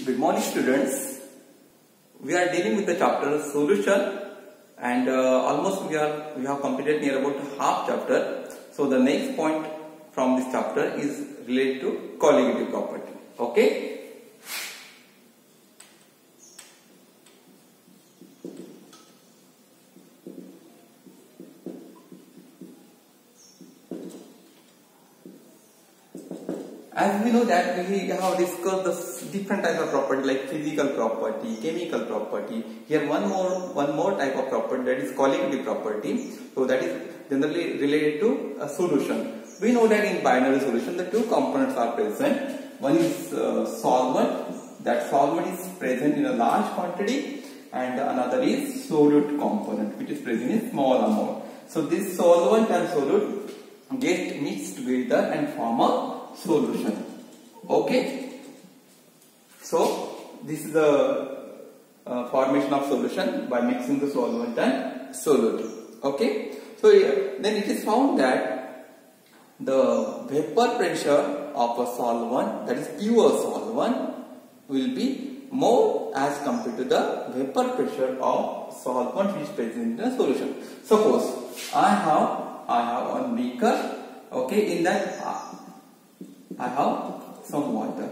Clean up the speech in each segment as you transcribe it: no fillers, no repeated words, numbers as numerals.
Good morning, students. We are dealing with the chapter solution, and almost we have completed near about half chapter. So the next point from this chapter is related to colligative property. Okay. As we know that we have discussed the different types of property like physical property, chemical property. Here one more type of property, that is colligative property. So that is generally related to a solution. We know that in binary solution the two components are present. One is solvent. That solvent is present in a large quantity, and another is solute component, which is present in small amount. So this solvent and solute get mixed together and form a solution. Okay, so this is the formation of solution by mixing the solvent and solute. Okay, so then it is found that the vapor pressure of a solvent, that is pure solvent, will be more as compared to the vapor pressure of solvent which is present in a solution. Suppose I have one beaker. Okay, in that I have some water,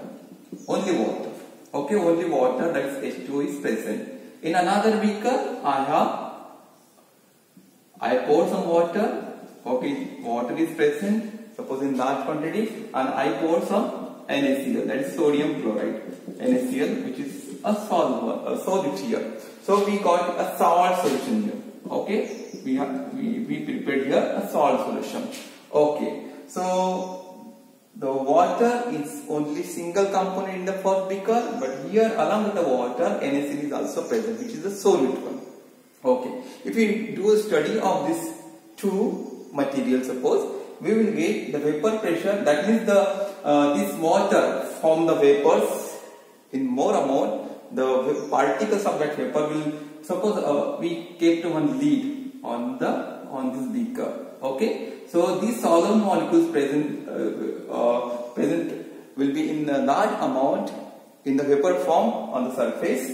only water. Okay, only water, that is H2O is present. In another beaker, I pour some water. Okay, water is present, suppose in large quantity, and I pour some NaCl, that is sodium chloride, NaCl, which is a solute here. So we got a salt solution here. Okay, we prepared here a salt solution. Okay, so the water is only single component in the first beaker, but here along with the water NaCl is also present, which is the solute one. Okay, if we do a study of these two materials, suppose we will get the vapor pressure. That means this water from the vapors in more amount. The particles of that vapor will, suppose we kept one lid on this beaker. Okay, so these solvent molecules present will be in a large amount in the vapor form on the surface,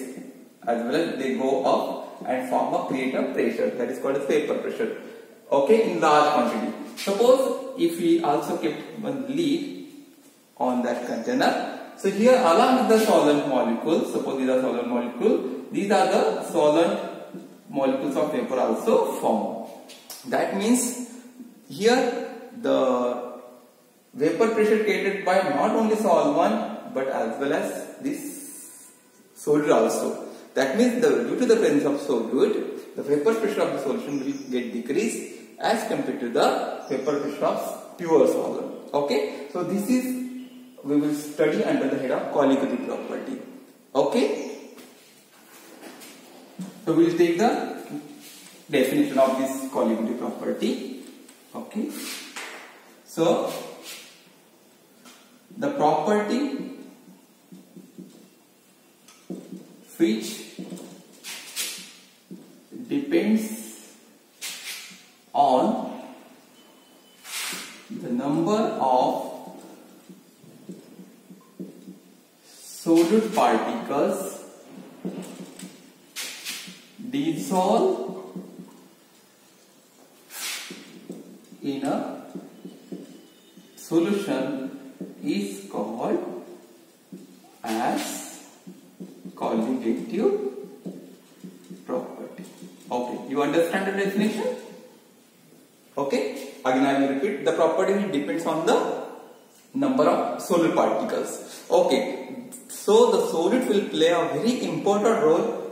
as well as they go up and create a pressure, that is called as vapor pressure. Okay, in large quantity. Suppose if we also kept one lid on that container. So here along with the solvent molecules, suppose these are solvent molecules, these are the solvent molecules of vapor also formed. That means here the vapor pressure created by not only solvent but as well as this solute also. That means due to the presence of solute, the vapor pressure of the solution will get decreased as compared to the vapor pressure of pure solvent. Okay, so this is we will study under the head of colligative property. Okay, so we will take the definition of this colligative property. Okay, so the property which depends on the number of solute particles dissolved in a solution is called as colligative property. Okay, you understand the definition? Okay, again I will repeat. The property depends on the number of solute particles. Okay, so the solute will play a very important role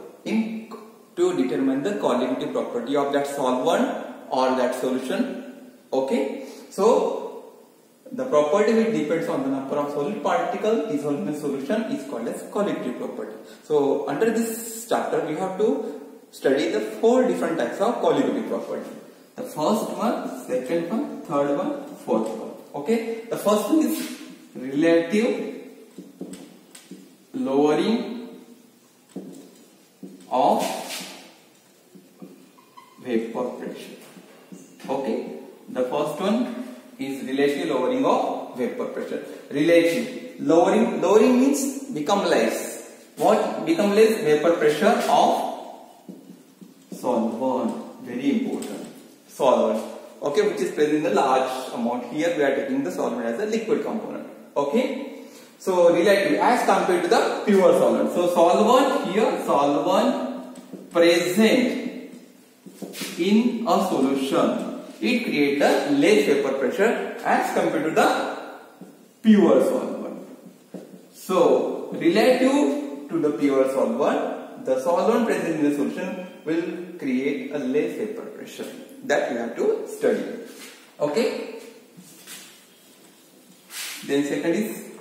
to determine the colligative property of that solvent or that solution. Okay, so the property which depends on the number of solute particles dissolved in a solution is called as colligative property. So under this chapter we have to study the 4 different types of colligative property. The first one, second one, third one, fourth one. Okay, the first one is relative lowering of vapor pressure. Okay, the first one is relative lowering of vapor pressure. Relative lowering means become less. What become less? Vapor pressure of solvent. Very important. Solvent. Okay, which is present in the large amount. Here we are taking the solvent as a liquid component. Okay. So relative as compared to the pure solvent. So solvent here, solvent present in a solution, it creates a less vapor pressure as compared to the pure solvent. So relative to the pure solvent, the solvent present in the solution will create a less vapor pressure. That we have to study. Okay. Then second is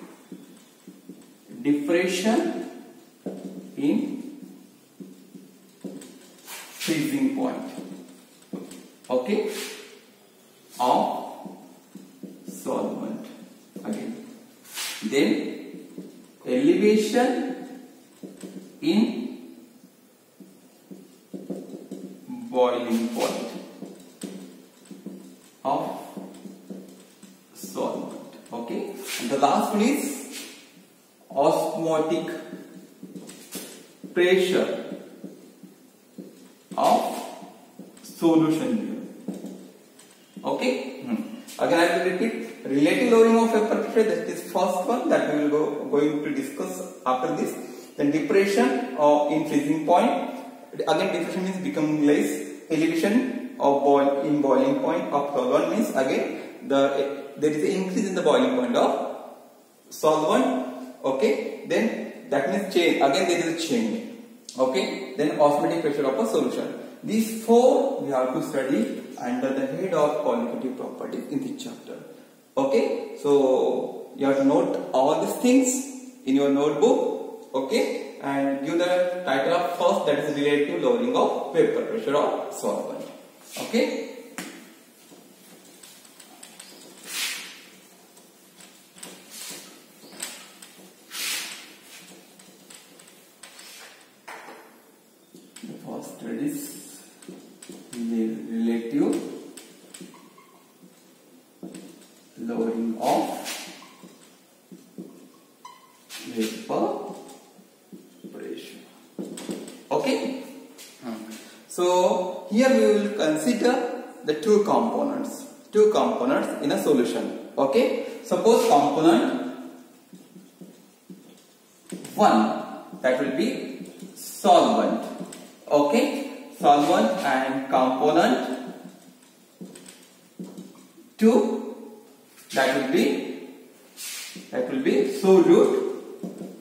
diffraction in freezing point. Okay. Of solvent again. Then elevation in boiling point of solvent. Okay. And the last one is osmotic pressure of solution here. Okay. Again I will repeat. Relative lowering of vapor pressure, that is first one that we will going to discuss after this. Then depression in freezing point. Again diffraction means becoming less. Elevation of boiling point of solvent means again there is an increase in the boiling point of solvent. Okay, then that means change. Again there is a change. Okay, then osmotic pressure of a solution. These four we have to study under the head of qualitative properties in this chapter. Okay, so you have to note all these things in your notebook. Okay, and give the title of first, that is relative lowering of vapor pressure of solvent. Okay. The first word is relative lowering of vapor pressure. Okay. So here we will consider the two components in a solution. Okay. Suppose component 1, that will be solvent. Okay, solvent, and component 2, that will be solute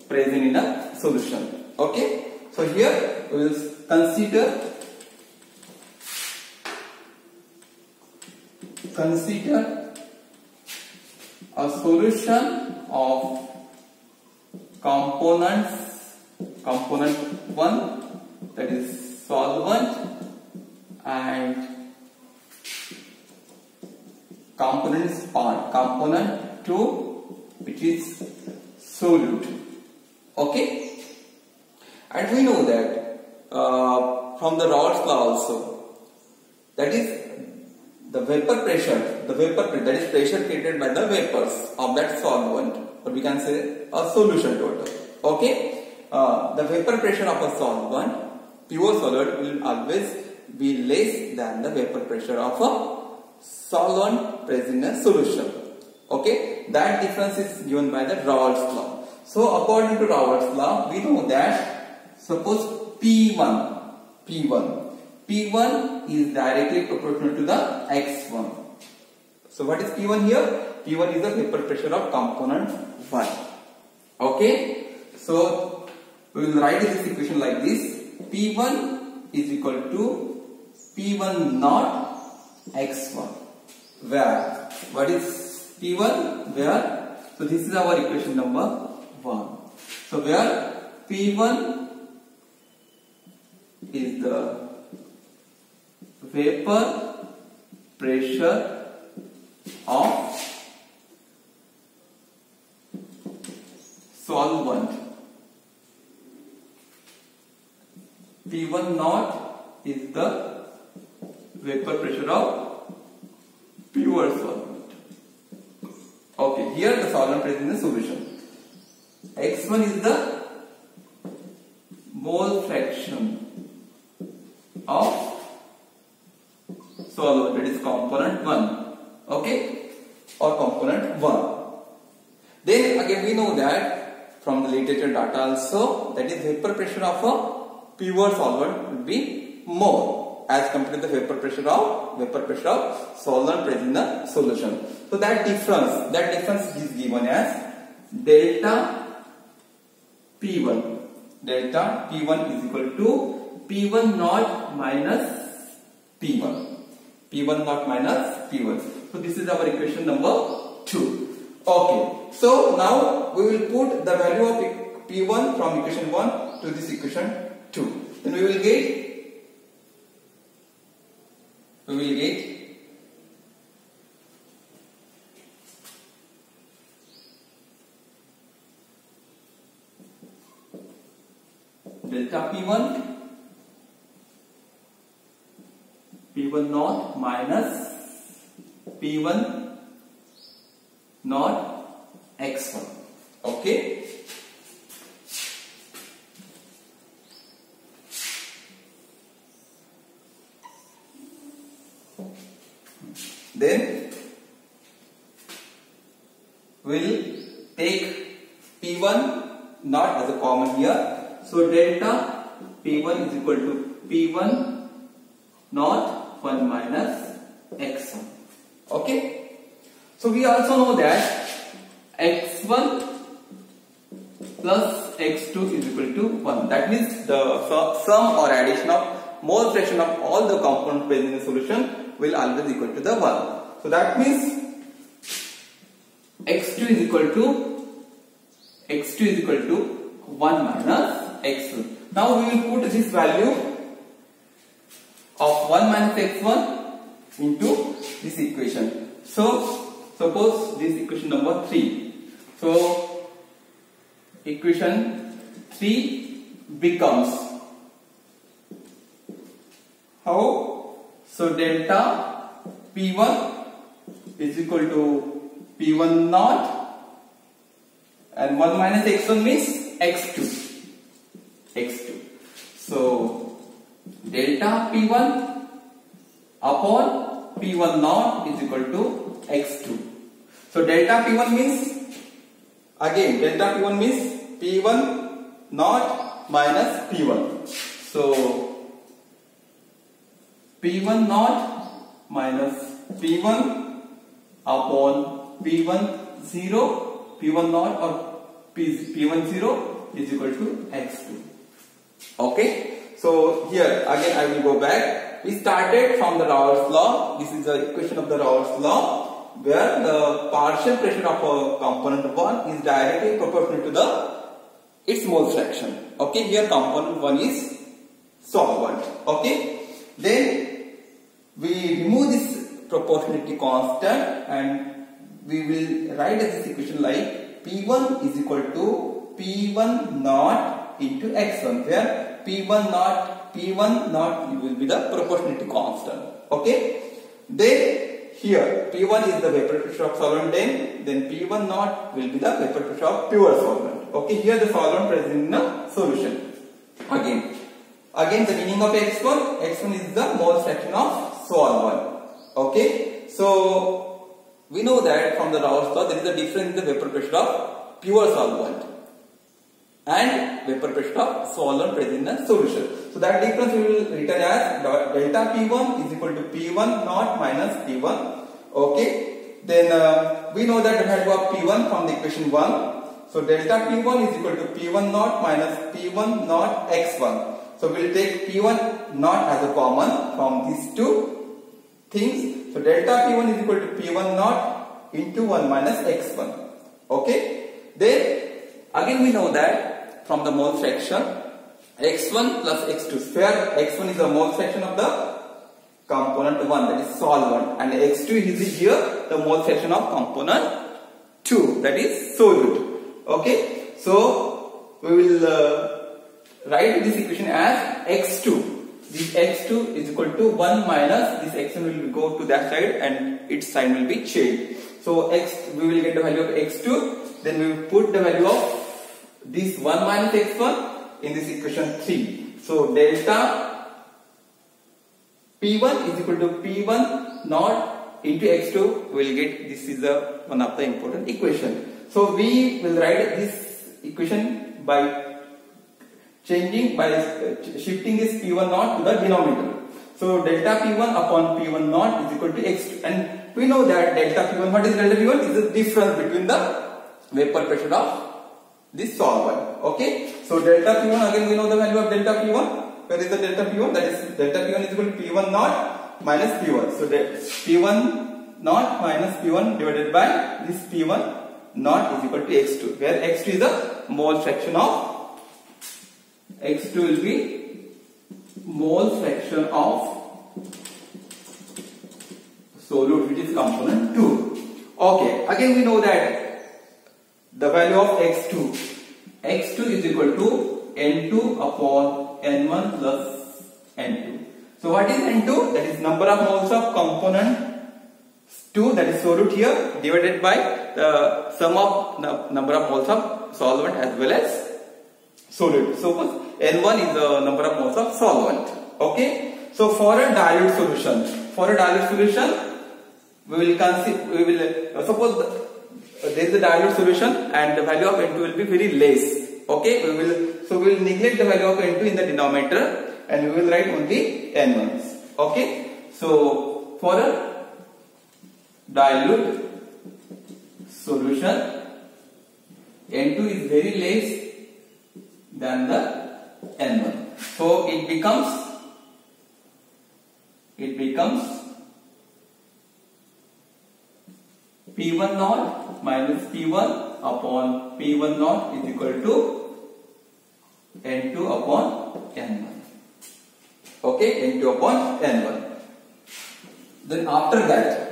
present in a solution. Okay, so here we will consider a solution of component 1, that is solvent, and component 2, which is solute. Okay, and we know that from the Raoult's law also, that is the vapor pressure that is pressure created by the vapors of that solvent, or we can say a solution total. Okay, the vapor pressure of a solvent, pure solid, will always be less than the vapor pressure of a solvent present in a solution. Okay, that difference is given by the Raoult's law. So according to Raoult's law, we know that suppose P1 is directly proportional to the X1. So what is P1 here? P1 is the vapor pressure of component 1. Okay, so we will write this equation like this: P1 is equal to P1 naught X1. Where? What is P1? Where? So this is our equation number 1. So where P1 is the vapor pressure of solvent, P1 naught is the vapor pressure of pure solvent. Okay, here the solvent present in the solution. X1 is the mole fraction of solvent, that is component 1, okay, or component 1. Then again we know that from the literature data also, that is vapor pressure of a pure solvent will be more as compared to the vapor pressure of solvent present in the solution. So that difference is given as delta P1. Delta P1 is equal to P1 naught minus P1. P1 naught minus P1. So this is our equation number 2. Okay. So now we will put the value of P1 from equation 1 to this equation 2. Then we will get delta P1 naught minus P1 naught x1. Okay. Then we'll take P1 naught as a common here. So delta P1 is equal to P1 naught 1 minus x1. Okay. So we also know that x1 plus x2 is equal to 1. That means the sum or addition of mole fraction of all the components present in the solution will always equal to the 1. So that means x2 is equal to 1 minus x1. Now we will put this value of 1 minus x1 into this equation. So suppose this equation number 3. So equation 3 becomes how? So delta P1 is equal to P1 naught and 1 minus x1 means x2. So delta P1 upon P1 naught is equal to x2. So delta P1 means, again delta P1 means P1 naught minus P1. So P1 naught minus P1 upon P1 0, P1 naught or P1 0 is equal to x2. Okay. So here again I will go back. We started from the Raoult's law. This is the equation of the Raoult's law, where the partial pressure of a component 1 is directly proportional to its mole fraction. Okay, here component 1 is solvent. Okay, then we remove this proportionality constant and we will write this equation like P1 is equal to P1 naught into x1, where P1 naught will be the proportionality constant. Okay, then here P1 is the vapor pressure of solvent, then P1 naught will be the vapor pressure of pure solvent. Okay, here the solvent present in the solution. Again the meaning of x1 is the mole fraction of solvent. Okay, so we know that from the Raoult's law there is a difference in the vapor pressure of pure solvent and vapor pressure of solvent present in the solution. So that difference we will written as delta P1 is equal to P1 naught minus P1. Okay, then we know that the value of P1 from the equation 1. So delta P1 is equal to P1 naught minus P1 naught x1. So we will take P1 naught as a common from these two things. So delta P1 is equal to P1 naught into 1 minus x1. Okay, then again we know that from the mole fraction x1 plus x2, where x1 is the mole fraction of the component 1, that is solvent, and x2 is here the mole fraction of component 2, that is solute. Okay, so we will write this equation as x2. This x2 is equal to 1 minus this x1 will go to that side and its sign will be changed. So we will get the value of x2, then we will put the value of this 1 minus x1 in this equation 3. So delta P1 is equal to P1 naught into x2. We will get, this is the one of the important equation. So we will write this equation by changing, by shifting this P1 naught to the denominator. So delta P1 upon P1 naught is equal to x2, and we know that delta P1, what is delta P1? Is the difference between the vapor pressure of this solvent. Okay, so delta P1, again we know the value of delta P1. Where is the delta P1? That is delta P1 is equal to P1 naught minus P1. So P1 naught minus P1 divided by this P1 naught is equal to x2, where x2 is the mole fraction of, x2 will be mole fraction of solute, which is component 2. Okay, again we know that the value of x2 is equal to N2 upon N1 plus N2. So what is N2? That is number of moles of component 2, that is solute here, divided by the sum of the number of moles of solvent as well as solute. Suppose N1 is the number of moles of solvent. Okay. So for a dilute solution, we will consider, suppose there is a dilute solution and the value of N2 will be very less. Okay, we will neglect the value of N2 in the denominator and we will write only N1s. Okay, so for a dilute solution, N2 is very less than the N1. So it becomes P1 naught minus P1 upon P1 naught is equal to N2 upon N1. Okay, N2 upon N1. Then after that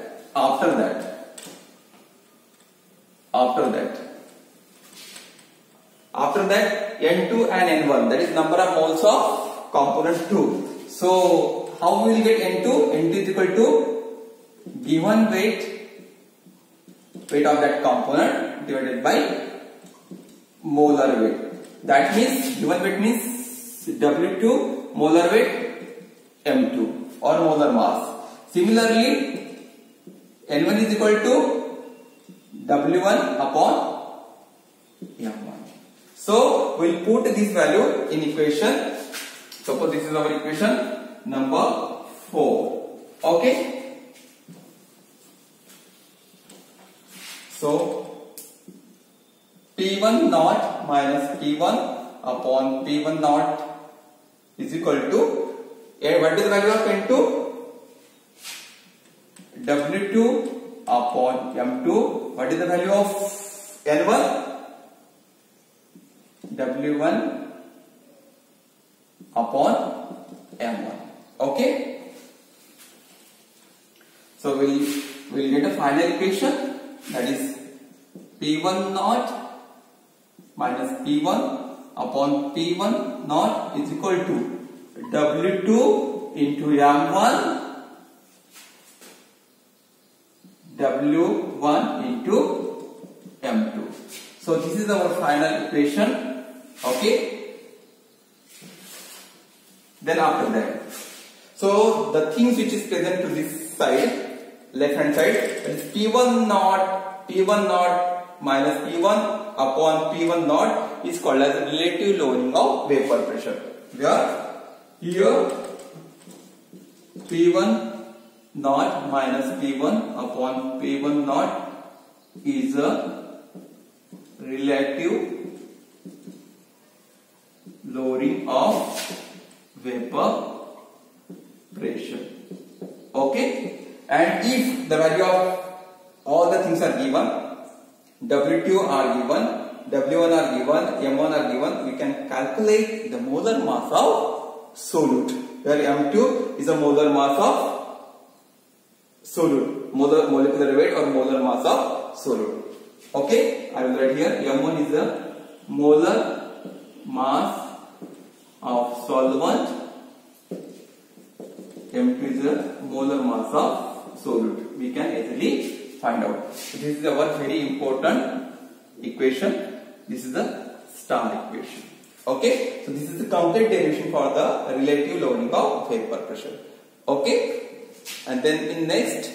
N2 and N1, that is number of moles of component 2. So how we will get N2? N2 is equal to given weight of that component divided by molar weight. That means given weight means W2, molar weight M2 or molar mass. Similarly, N1 is equal to W1 upon M1. So we will put this value in equation. Suppose this is our equation number 4. Okay. So P1 naught minus P1 upon P1 naught is equal to, what is the value of N2? W2 upon M2. What is the value of N1? W1 upon M1. Okay. So we'll get a final equation, that is P1 naught minus P1 upon P1 naught is equal to W2 into M1 W1 into M2. So this is our final equation. Okay. Then after that, so the things which is present to this side, left hand side, that is P1 naught minus P1 upon P1 naught is called as relative lowering of vapor pressure. Where here P1 naught minus P1 upon P1 naught is a relative lowering of vapor pressure. Okay. And if the value of all the things are given, W2 are given, W1 are given, M1 are given, we can calculate the molar mass of solute, where M2 is a molar mass of solute, molecular weight or molar mass of solute. Okay, I will write here M1 is the molar mass of solvent, M2 is the molar mass of solute. We can easily find out. So this is our very important equation. This is the star equation. Okay, so this is the complete derivation for the relative loading of vapor pressure. Okay, and then in next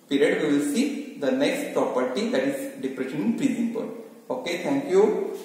period we will see the next property, that is depression in freezing point. Okay, thank you.